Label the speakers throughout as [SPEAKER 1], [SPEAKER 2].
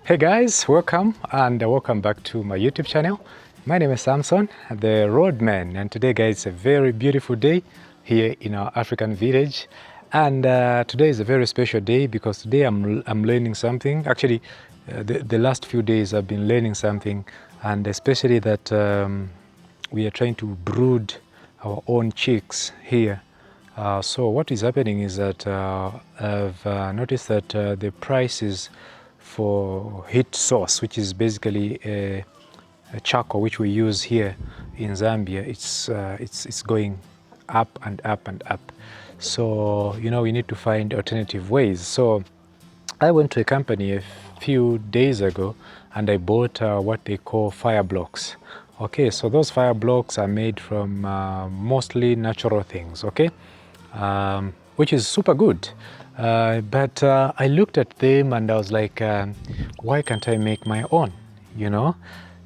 [SPEAKER 1] Hey guys, welcome back to my YouTube channel. My name is Samson, the roadman, and today guys, it's a very beautiful day here in our African village. And today is a very special day because today I'm learning something. Actually, the last few days I've been learning something, and especially that we are trying to brood our own chicks here. So what is happening is that I've noticed that the prices for heat source, which is basically a charcoal which we use here in Zambia, it's going up and up and up. So we need to find alternative ways. So I went to a company a few days ago and I bought what they call fire blocks. Okay, so those fire blocks are made from mostly natural things, okay, which is super good. But I looked at them and I was like, why can't I make my own,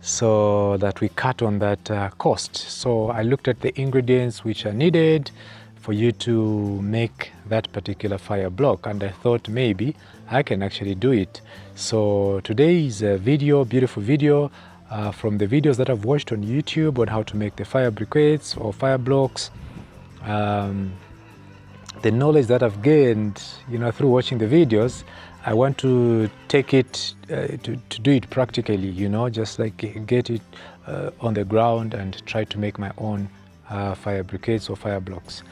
[SPEAKER 1] so that we cut on that cost. So I looked at the ingredients which are needed for you to make that particular fire block, and I thought maybe I can actually do it. So today is a video, beautiful video from the videos that I've watched on YouTube on how to make the fire briquettes or fire blocks. The knowledge that I've gained, through watching the videos, I want to take it to do it practically, just like get it on the ground and try to make my own fire briquettes or fire blocks.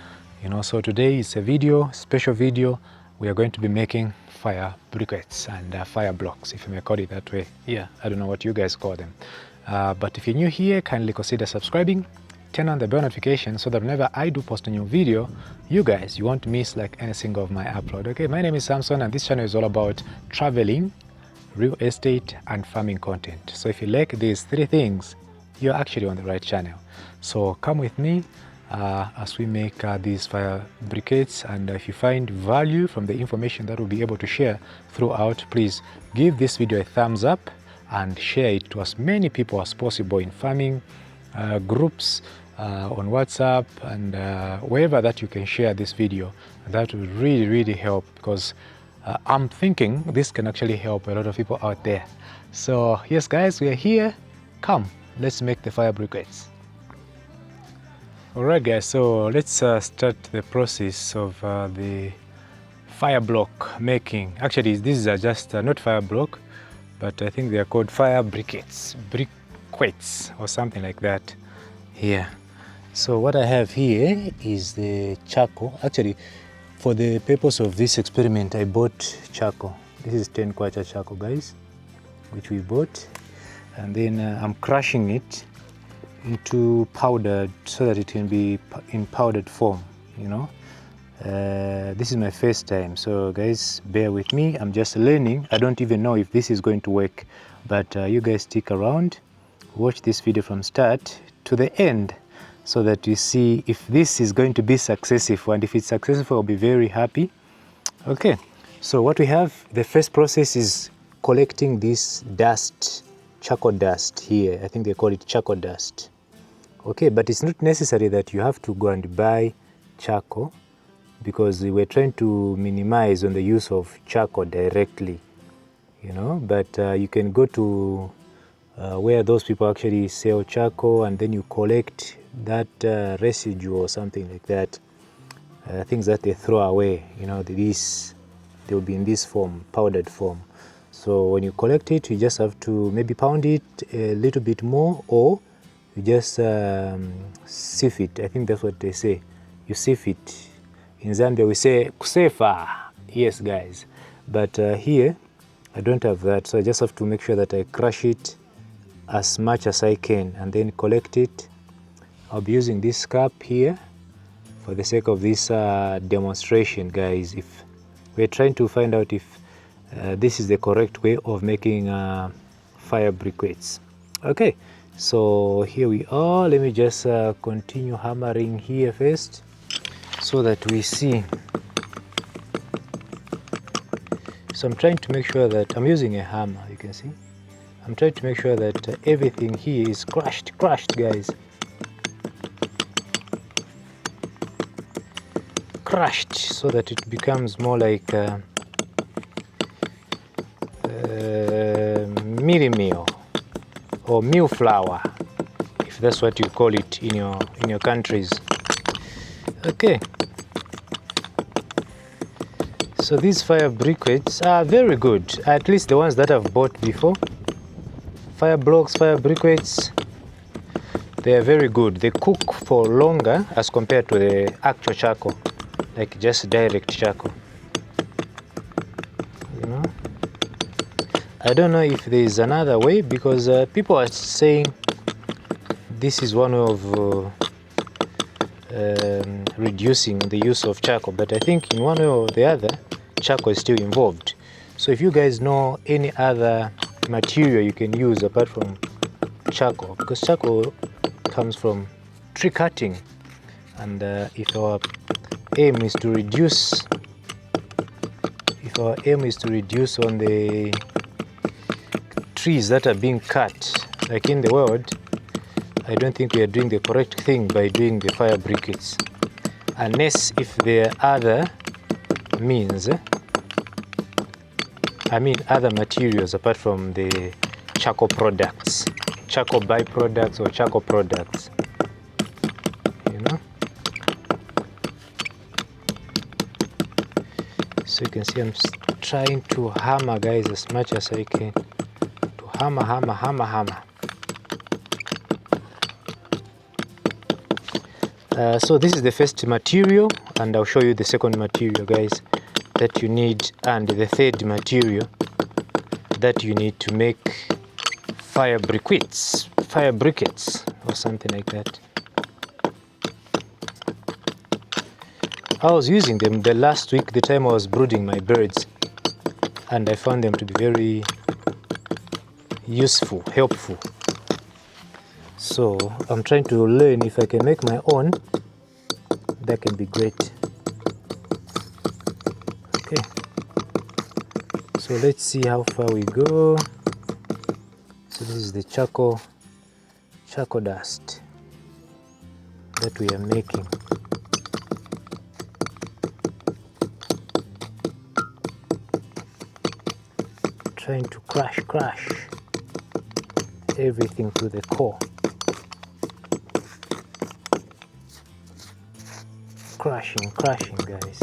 [SPEAKER 1] So today is a video, special video. We are going to be making fire briquettes and fire blocks, if you may call it that way. Yeah, I don't know what you guys call them. But if you're new here, kindly consider subscribing. Turn on the bell notification so that whenever I do post a new video, you won't miss like any single of my upload. Okay, my name is Samson and this channel is all about traveling, real estate and farming content. So if you like these three things, you're actually on the right channel. So come with me as we make these fire briquettes, and if you find value from the information that we'll be able to share throughout, please give this video a thumbs up and share it to as many people as possible in farming groups, on WhatsApp, and wherever that you can share this video. That will really help, because I'm thinking this can actually help a lot of people out there. So yes guys, we are here. Come, let's make the fire briquettes. Alright guys, so let's start the process of the fire block making. Actually, these are just not fire block, but I think they are called fire briquettes, briquettes or something like that here. So what I have here is the charcoal. Actually, for the purpose of this experiment, I bought charcoal. This is 10 kwacha charcoal, guys, which we bought, and then I'm crushing it into powder so that it can be in powdered form. This is my first time, so guys, bear with me. I'm just learning. I don't even know if this is going to work, but you guys stick around, watch this video from start to the end, so that you see if this is going to be successful, and if it's successful, I'll be very happy. Okay, so what we have, the first process is collecting this dust, charcoal dust here. I think they call it charcoal dust. Okay, but it's not necessary that you have to go and buy charcoal, because we're trying to minimize on the use of charcoal directly, but you can go to where those people actually sell charcoal, and then you collect that residue or something like that, things that they throw away, they'll be in this form, powdered form. So when you collect it, you just have to maybe pound it a little bit more, or you just sieve it. I think that's what they say, you sieve it. In Zambia we say kusefa. Yes guys, but here I don't have that, so I just have to make sure that I crush it as much as I can and then collect it. I'll be using this cup here for the sake of this demonstration, guys. If we're trying to find out if this is the correct way of making fire briquettes. Okay, so here we are. Let me just continue hammering here first so that we see. So I'm trying to make sure that I'm using a hammer, you can see. I'm trying to make sure that everything here is crushed, guys. Crushed, so that it becomes more like mealie meal or meal flour, if that's what you call it in your countries. Okay, so these fire briquettes are very good, at least the ones that I've bought before. Fire blocks, fire briquettes, they are very good. They cook for longer as compared to the actual charcoal, like just direct charcoal. You know, I don't know if there is another way, because people are saying this is one way of reducing the use of charcoal, but I think in one way or the other charcoal is still involved. So if you guys know any other material you can use apart from charcoal, because charcoal comes from tree cutting, and if our aim is to reduce on the trees that are being cut, like in the world, I don't think we are doing the correct thing by doing the fire briquettes, unless if there are other means, other materials apart from the charcoal products, charcoal byproducts or charcoal products, you know. So you can see I'm trying to hammer, guys, as much as I can, to hammer. So this is the first material, and I'll show you the second material, guys, that you need, and the third material that you need to make fire briquettes or something like that. I was using them the last week, the time I was brooding my birds, and I found them to be very useful, helpful. So I'm trying to learn if I can make my own. That can be great. Okay, so let's see how far we go. So this is the charcoal dust that we are making. Trying to crush everything to the core. Crushing, guys.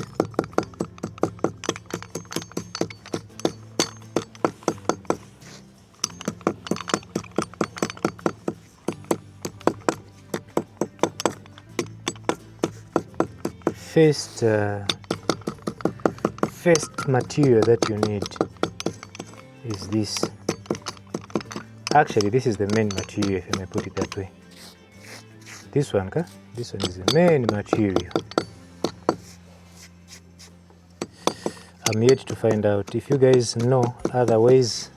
[SPEAKER 1] First material that you need is this. Actually, this is the main material, if I may put it that way. This one is the main material. I'm yet to find out. If you guys know other ways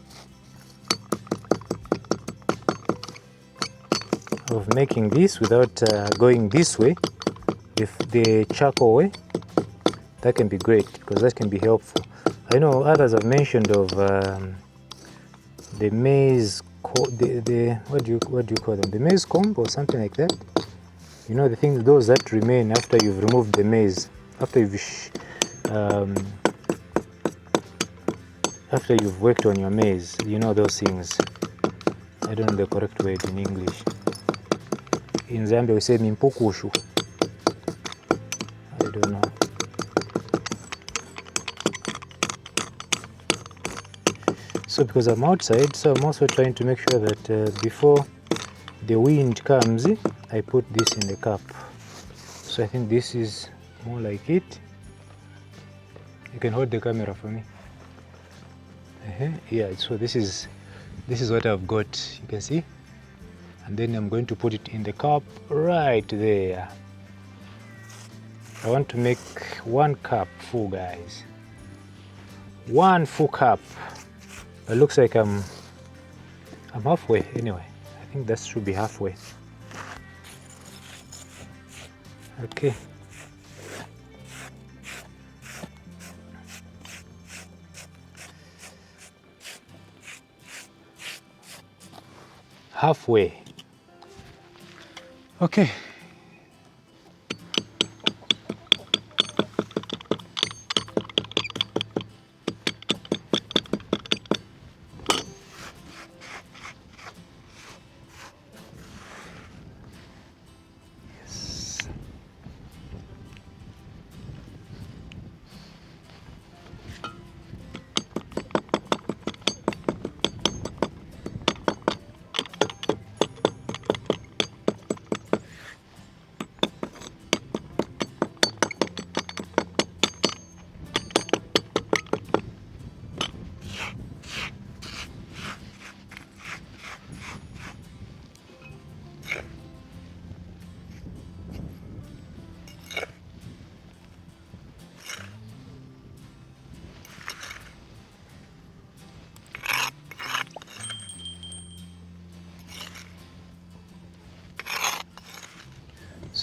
[SPEAKER 1] of making this without going this way, if the charcoal way, that can be great, because that can be helpful. I know others have mentioned of the maize, what do you call them? The maize comb or something like that. You know, the things, those that remain after you've removed the maize, after you've worked on your maize. You know those things. I don't know the correct word in English. In Zambia we say mimpukushu. I don't know. So because I'm outside, so I'm also trying to make sure that before the wind comes, I put this in the cup. So I think this is more like it. You can hold the camera for me. Yeah, so this is what I've got, you can see. And then I'm going to put it in the cup right there. I want to make 1 cup full, guys. 1 full cup. It looks like I'm halfway anyway. I think that should be halfway. Okay. Halfway. Okay.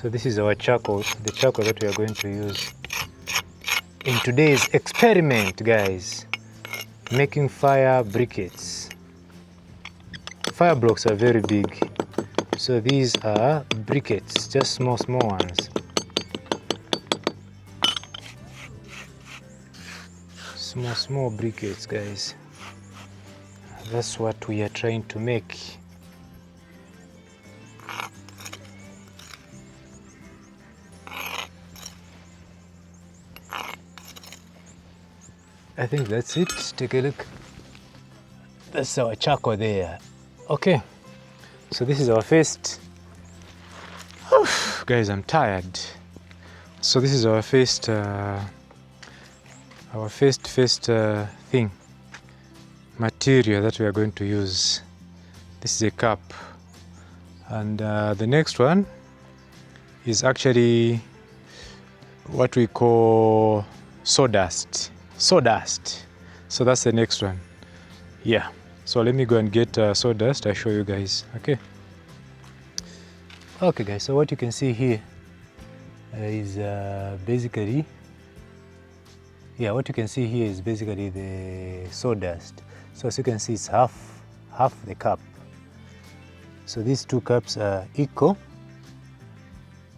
[SPEAKER 1] So this is our charcoal, the charcoal that we are going to use in today's experiment, guys. Making fire briquettes. Fire blocks are very big, so these are briquettes, just small ones. Small briquettes, guys. That's what we are trying to make. I think that's it. Take a look. That's our charcoal there. Okay, so this is our first. Guys, I'm tired. So this is our first thing, material that we are going to use. This is a cup, and the next one is actually what we call sawdust. So that's the next one. Yeah, so let me go and get sawdust. I'll show you guys. Okay guys, so what you can see here is basically the sawdust. So as you can see, it's half the cup. So these two cups are equal.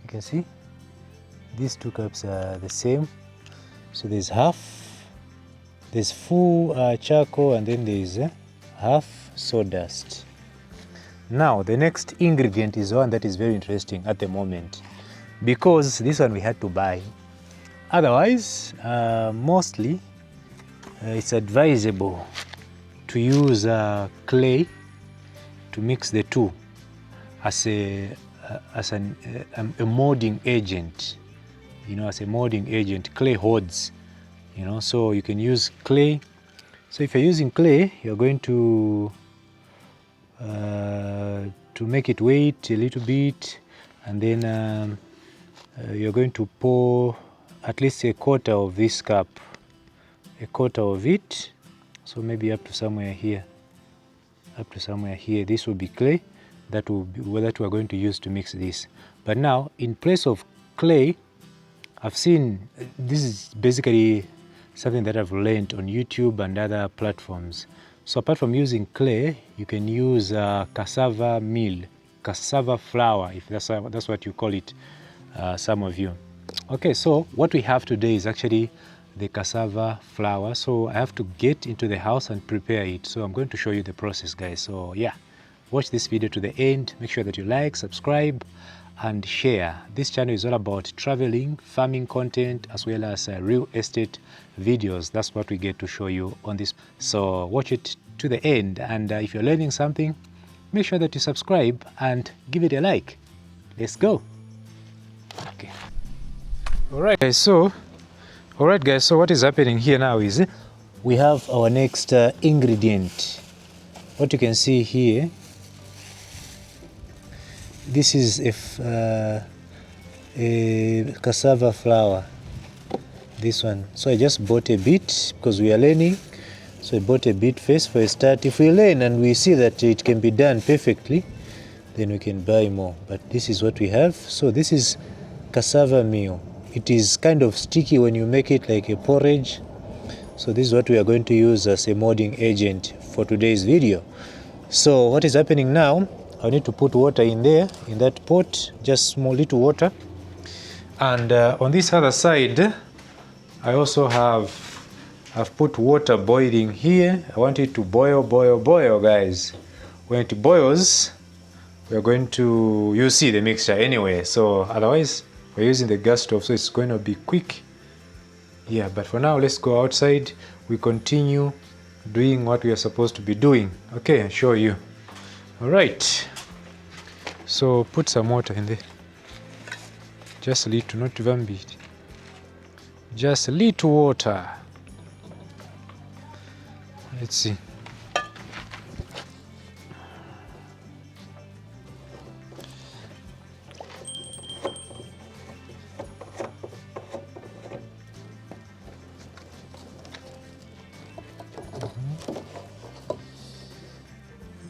[SPEAKER 1] You can see these two cups are the same. So there's full charcoal, and then there's half sawdust. Now the next ingredient is one that is very interesting at the moment, because this one we had to buy. Otherwise, mostly it's advisable to use clay to mix the two as a molding agent. You know, as a molding agent, clay holds. You know, so you can use clay. So if you're using clay, you're going to make it weight a little bit, and then you're going to pour at least a quarter of this cup, a quarter of it. So maybe up to somewhere here. This will be clay that we're going to use to mix this. But now, in place of clay, I've seen, this is basically something that I've learned on YouTube and other platforms. So apart from using clay, you can use cassava meal, cassava flour, if that's what you call it, some of you. Okay, so what we have today is actually the cassava flour. So I have to get into the house and prepare it. So I'm going to show you the process, guys. So yeah, watch this video to the end. Make sure that you like, subscribe, and share. This channel is all about traveling, farming content, as well as real estate videos. That's what we get to show you on this. So watch it to the end, and if you're learning something, make sure that you subscribe and give it a like. Let's go. Okay. All right, guys. So what is happening here now is we have our next ingredient. What you can see here, this is a cassava flour, this one. So I just bought a bit because we are learning. So I bought a bit first for a start. If we learn and we see that it can be done perfectly, then we can buy more. But this is what we have. So this is cassava meal. It is kind of sticky when you make it like a porridge. So this is what we are going to use as a molding agent for today's video. So what is happening now, I need to put water in there, in that pot, just small little water. And on this other side, I also I've put water boiling here. I want it to boil, guys. When it boils, we're going to, you see the mixture anyway. So otherwise, we're using the gas stove, so it's going to be quick. Yeah, but for now, let's go outside. We continue doing what we are supposed to be doing. Okay, I'll show you. All right. So put some water in there. Just a little, not even bit. Just a little water. Let's see.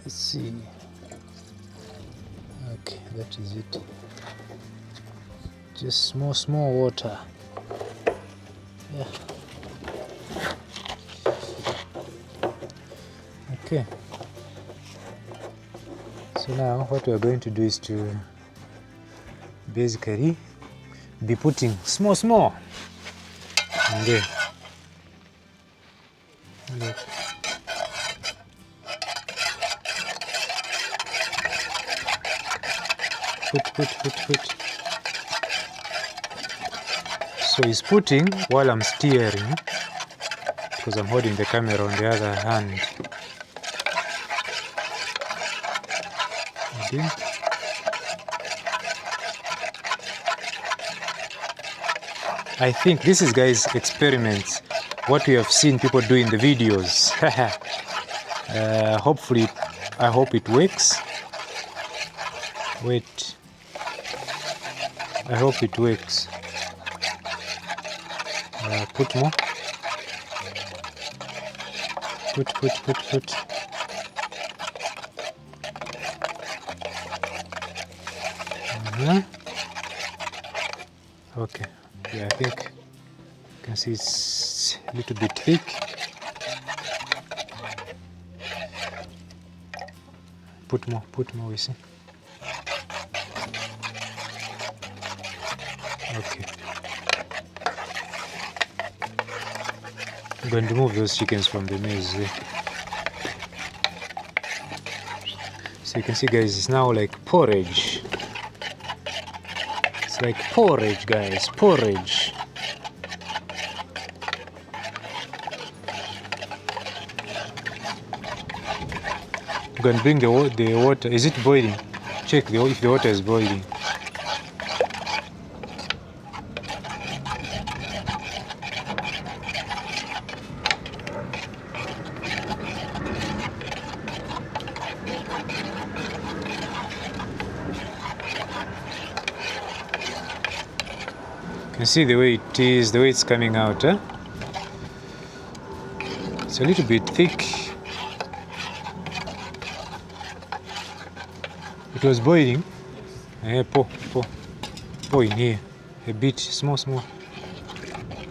[SPEAKER 1] Let's see. Okay, that is it. Just small water. Yeah. Okay. So now what we are going to do is to basically be putting small and there. Look. Put. So he's putting while I'm steering, because I'm holding the camera on the other hand. Okay. I think this is, guys, experiments, what we have seen people do in the videos. Hopefully, I hope it works. Wait, I hope it works. Put more. Put. Okay, yeah, I think you can see it's a little bit thick. Put more, we see. Okay. I'm going to remove those chickens from the maize there. So you can see, guys, it's now like porridge. It's like porridge, guys, porridge. I'm going to bring the water. Is it boiling? Check if the water is boiling. You can see the way it is, the way it's coming out. It's a little bit thick. It was boiling. Pour in here. A bit, small.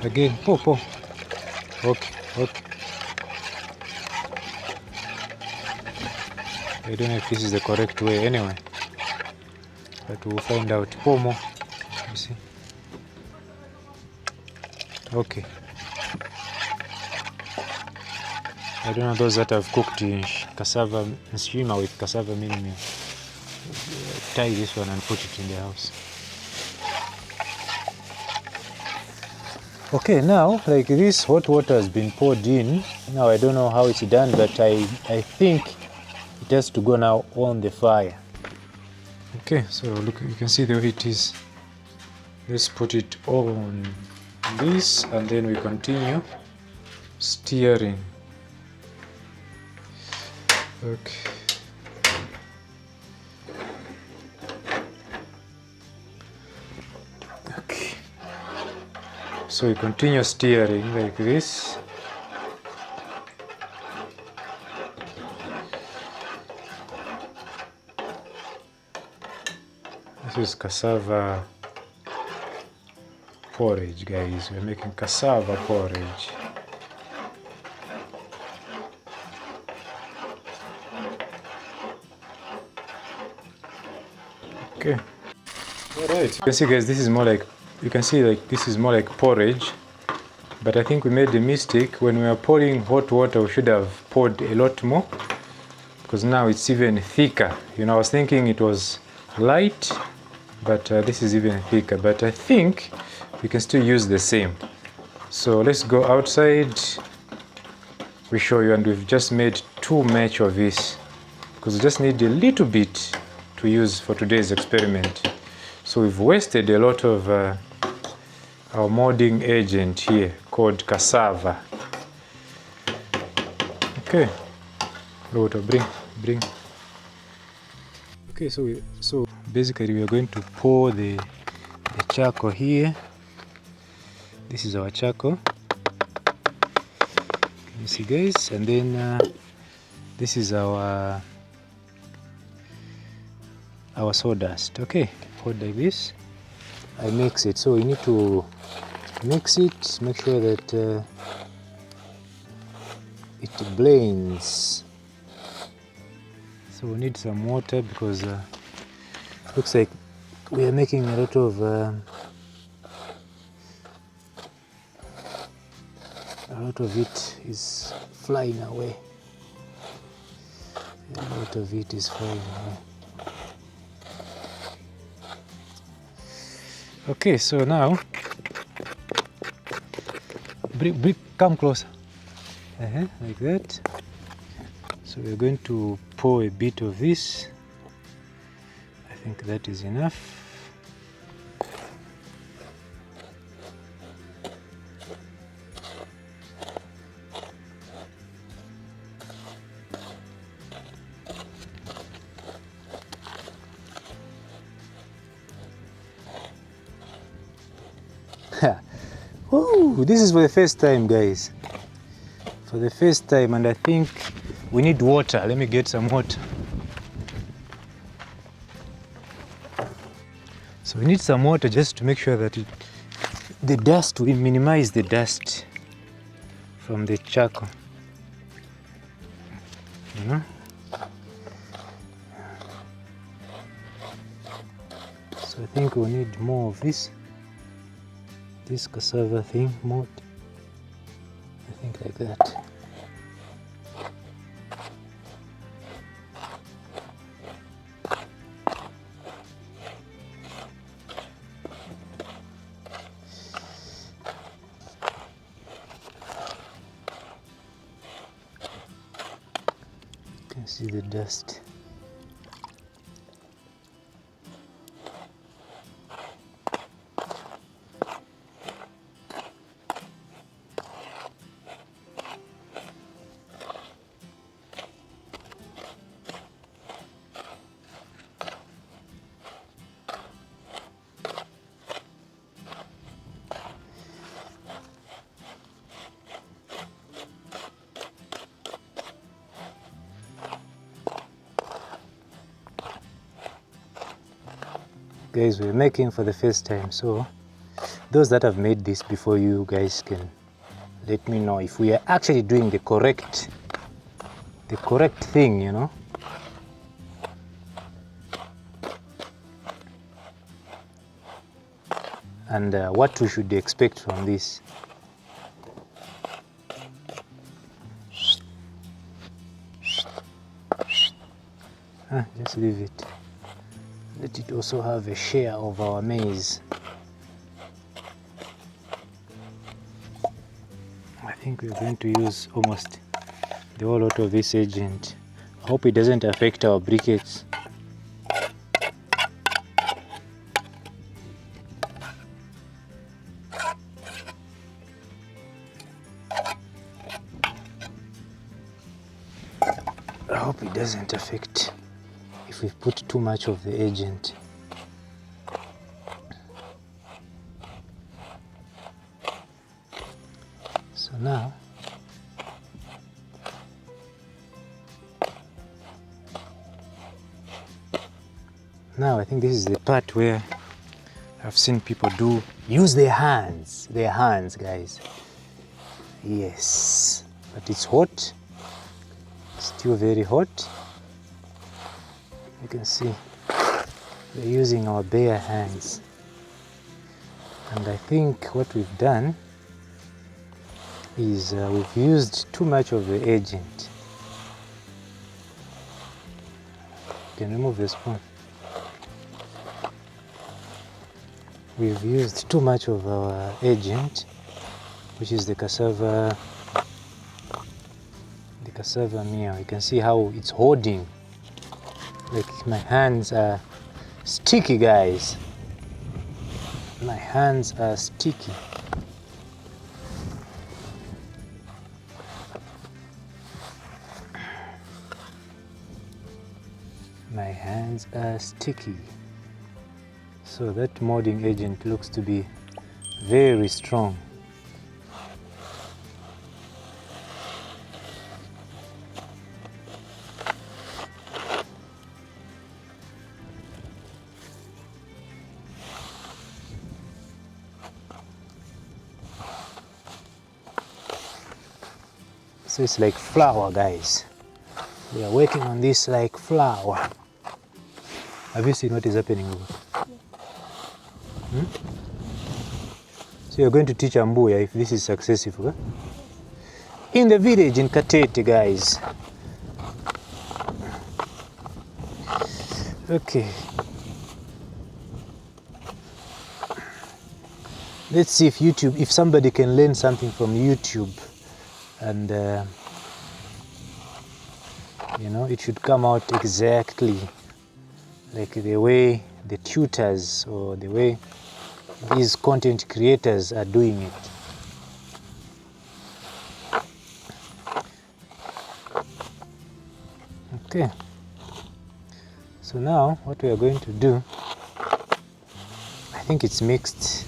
[SPEAKER 1] Again, pour. Okay. I don't know if this is the correct way anyway, but we'll find out. Pour more. You see? Okay. I don't know those that have cooked in cassava steamer with cassava mini meal. Tie this one and put it in the house. Okay, now like this hot water has been poured in. Now I don't know how it's done, but I think it has to go now on the fire. Okay, so look, you can see the way it is. Let's put it on this and then we continue steering. Okay. So we continue steering like this. This is cassava porridge, guys. We're making cassava porridge. Okay. Alright. You can see, guys, this is more like, you can see like this is more like porridge, but I think we made the mistake. When we were pouring hot water, we should have poured a lot more, because now it's even thicker. You know, I was thinking it was light, but this is even thicker. But I think we can still use the same. So let's go outside. We show you, and we've just made too much of this, because we just need a little bit to use for today's experiment. So we've wasted a lot of our molding agent here called cassava. Okay, water, bring. Okay, so basically we are going to pour the charcoal here. This is our charcoal. Can you see, guys? And then this is our sawdust. Okay, hold like this. I mix it. So you need to mix it, make sure that it blends. So we need some water because looks like we are making a lot of it is flying away. A lot of it is flying away. Okay, so now brick, come closer. Like that. So we're going to pour a bit of this. I think that is enough. Woo, this is for the first time, guys. For the first time, and I think we need water. Let me get some water. So we need some water just to make sure that the dust, we minimize the dust from the charcoal. You know? So I think we need more of this cassava thing, more. I think like that. You can see the dust. Guys, we're making for the first time, so those that have made this before, you guys can let me know if we are actually doing the correct thing, you know. And what we should expect from this. Just leave it. Let it also have a share of our maize. I think we're going to use almost the whole lot of this agent. I hope it doesn't affect our briquettes. I hope it doesn't affect if we put too much of the agent. So now I think this is the part where I've seen people use their hands, guys. Yes, but it's hot, still very hot. You can see we're using our bare hands, and I think what we've done is we've used too much of the agent. You can remove the spoon. We've used too much of our agent, which is the cassava meal. You can see how it's holding. Like, my hands are sticky, guys. My hands are sticky. My hands are sticky. So that molding agent looks to be very strong. So it's like flour, guys. We are working on this like flour. Have you seen what is happening? So you're going to teach Ambuya if this is successful. Huh? In the village in Katete, guys. Okay. Let's see if somebody can learn something from YouTube, and you know, it should come out exactly like the way the tutors or the way these content creators are doing it. Okay. So now what we are going to do, I think it's mixed.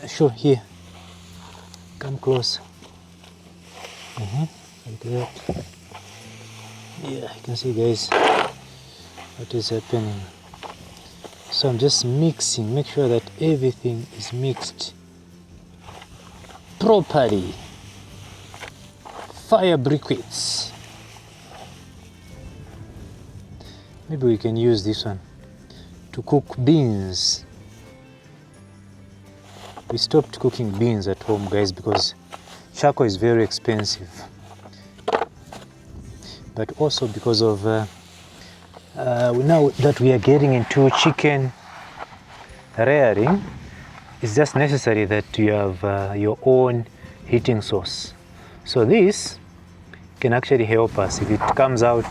[SPEAKER 1] Sure, here. Come close. Like that. Yeah, you can see, guys, what is happening. So I'm just mixing, make sure that everything is mixed properly. Fire briquettes. Maybe we can use this one to cook beans. We stopped cooking beans at home, guys, because charcoal is very expensive. But also because of now that we are getting into chicken rearing, it's just necessary that you have your own heating source. So this can actually help us if it comes out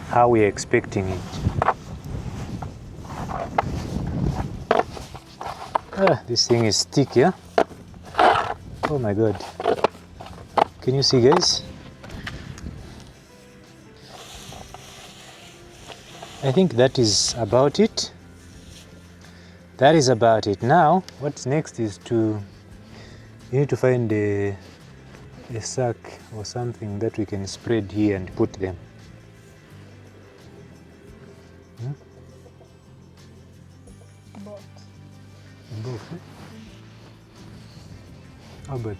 [SPEAKER 1] how we are expecting it. This thing is thick, yeah? Oh my god. Can you see, guys? I think that is about it. That is about it. Now, what's next is you need to find a sack or something that we can spread here and put them. Both. How about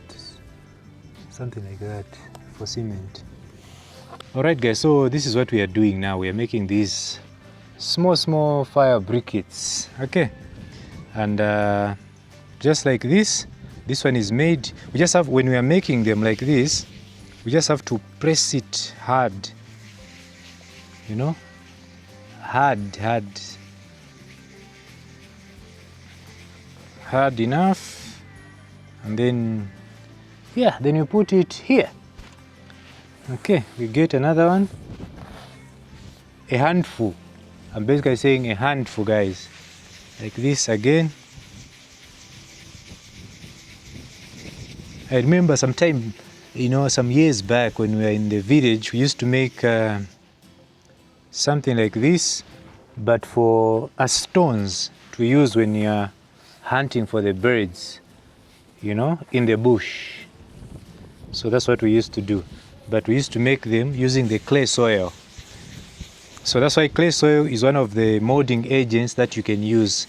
[SPEAKER 1] something like that for cement? Alright, guys, so this is what we are doing now. We are making these small fire briquettes. Okay, and just like this one is made. We just have, when we are making them like this, we just have to press it hard, you know, hard enough, and then yeah, then you put it here. Okay, we get another one, a handful. I'm basically saying a handful, guys, like this again. I remember sometime, you know, some years back when we were in the village, we used to make something like this, but for as stones to use when you are hunting for the birds, you know, in the bush. So that's what we used to do. But we used to make them using the clay soil. So that's why clay soil is one of the molding agents that you can use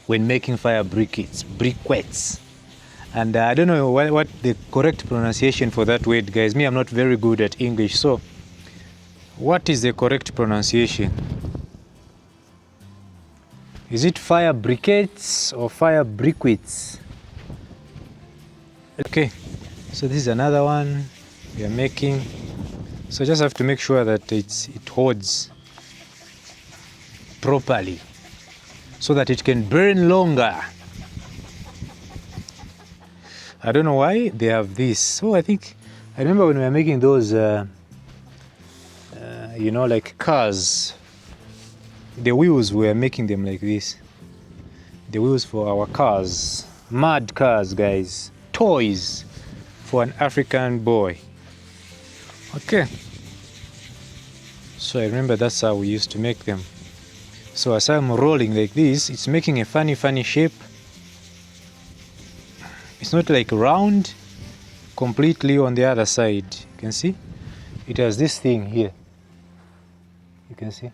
[SPEAKER 1] when making fire briquettes. And I don't know what the correct pronunciation for that word, guys. Me, I'm not very good at English. So what is the correct pronunciation? Is it fire briquettes or fire briquettes? Okay, so this is another one we are making. So just have to make sure that it holds properly so that it can burn longer. I don't know why they have this. So I remember when we were making those, you know, like cars, the wheels, we were making them like this. The wheels for our cars, mad cars, guys, toys for an African boy. Okay, so I remember that's how we used to make them. So as I'm rolling like this, it's making a funny shape. It's not like round completely on the other side. You can see it has this thing here. You can see.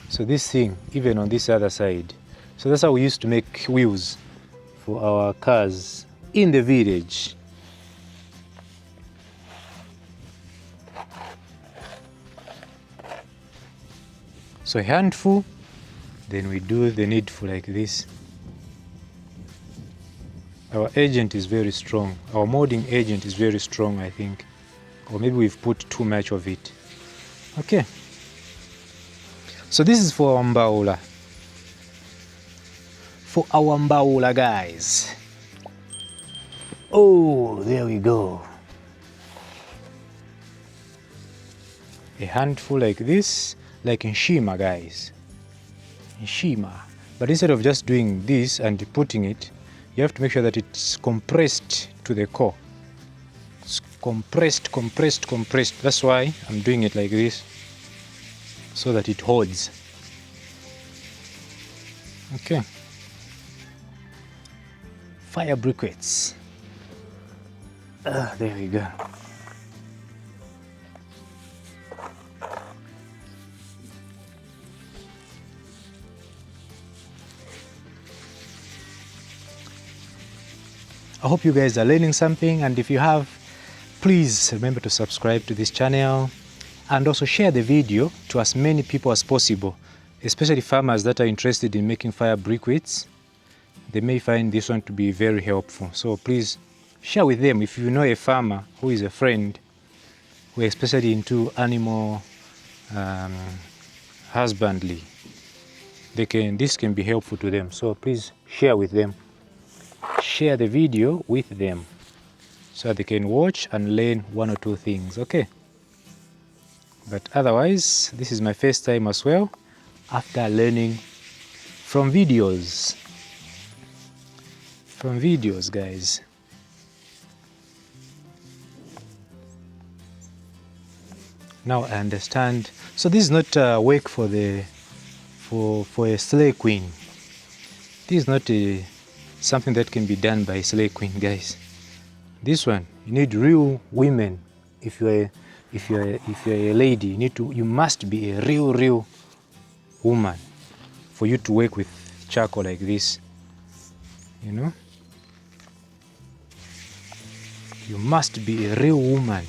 [SPEAKER 1] So this thing even on this other side. So that's how we used to make wheels for our cars in the village. So a handful, then we do the needful like this. Our agent is very strong. Our molding agent is very strong, I think. Or maybe we've put too much of it. Okay. So this is for our mbaula. For our mbaula, guys. Oh, there we go. A handful like this, like in Shima, guys. In Shima. But instead of just doing this and putting it, you have to make sure that it's compressed to the core. It's compressed. That's why I'm doing it like this, so that it holds. Okay. Fire briquettes. There we go. I hope you guys are learning something, and if you have, please remember to subscribe to this channel and also share the video to as many people as possible, especially farmers that are interested in making fire briquettes. They may find this one to be very helpful. So please share with them. If you know a farmer who is a friend, who is especially into animal husbandry, this can be helpful to them. So please share with them. Share the video with them so they can watch and learn one or two things, okay? But otherwise, this is my first time as well after learning from videos. From videos, guys. Now I understand. So this is not work for a slay queen. This is not something that can be done by a slay queen, guys. This one, you need real women. If you're a lady, you must be a real woman for you to work with charcoal like this. You know, you must be a real woman.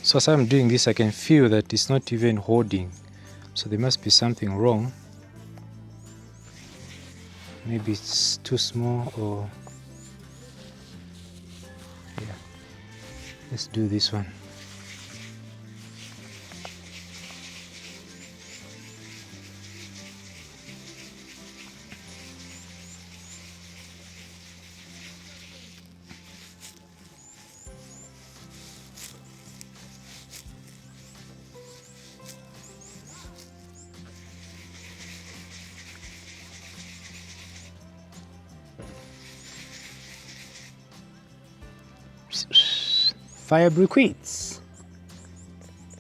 [SPEAKER 1] So as I'm doing this, I can feel that it's not even holding. So there must be something wrong. Maybe it's too small, or yeah. Let's do this one. Fire briquettes.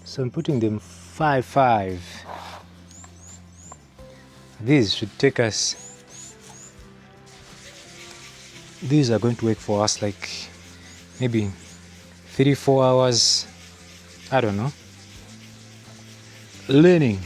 [SPEAKER 1] So I'm putting them 5-5. These should take us. These are going to work for us like maybe 3-4 hours. I don't know. Learning.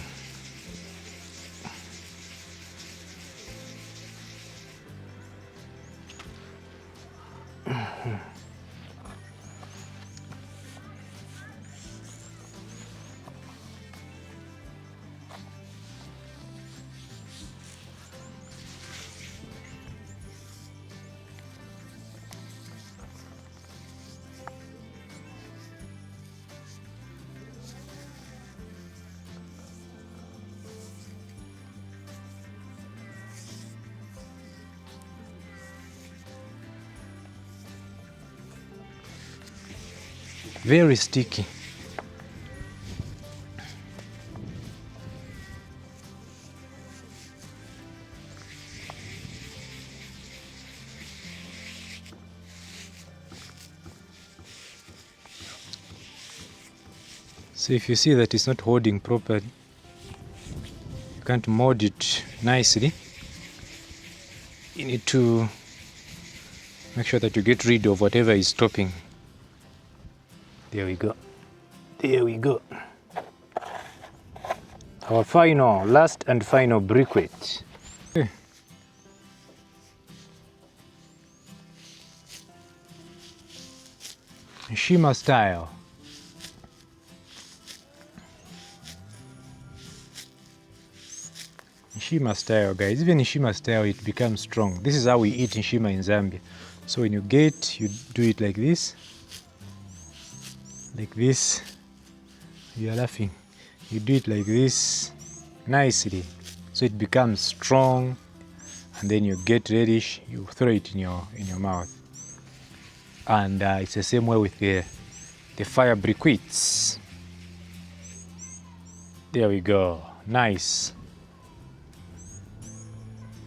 [SPEAKER 1] Very sticky. So if you see that it's not holding properly, you can't mold it nicely, you need to make sure that you get rid of whatever is stopping. There we go. There we go. Our final, last and final briquette. Okay. Shima style. Shima style, guys. Even in Shima style, it becomes strong. This is how we eat in Shima in Zambia. So when you get, you do it like this. Like this. You are laughing. You do it like this nicely. So it becomes strong. And then you get reddish, you throw it in your mouth. And it's the same way with the fire briquettes. There we go. Nice.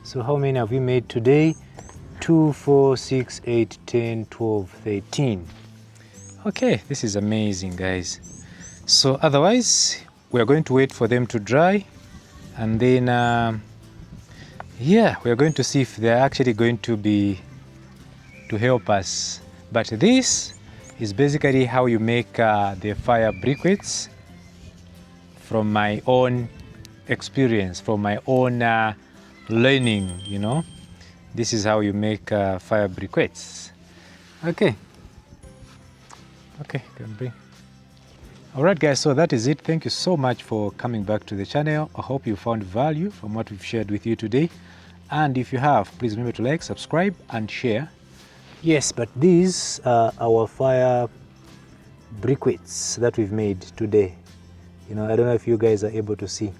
[SPEAKER 1] So how many have we made today? 2, 4, 6, 8, 10, 12, 13. Okay, this is amazing, guys. So otherwise, we are going to wait for them to dry. And then, yeah, we are going to see if they're actually going to help us. But this is basically how you make the fire briquettes from my own experience, from my own learning, you know. This is how you make fire briquettes. Okay. Okay, can bring. Alright guys, so that is it. Thank you so much for coming back to the channel. I hope you found value from what we've shared with you today. And if you have, please remember to like, subscribe and share. Yes, but these are our fire briquettes that we've made today. You know, I don't know if you guys are able to see.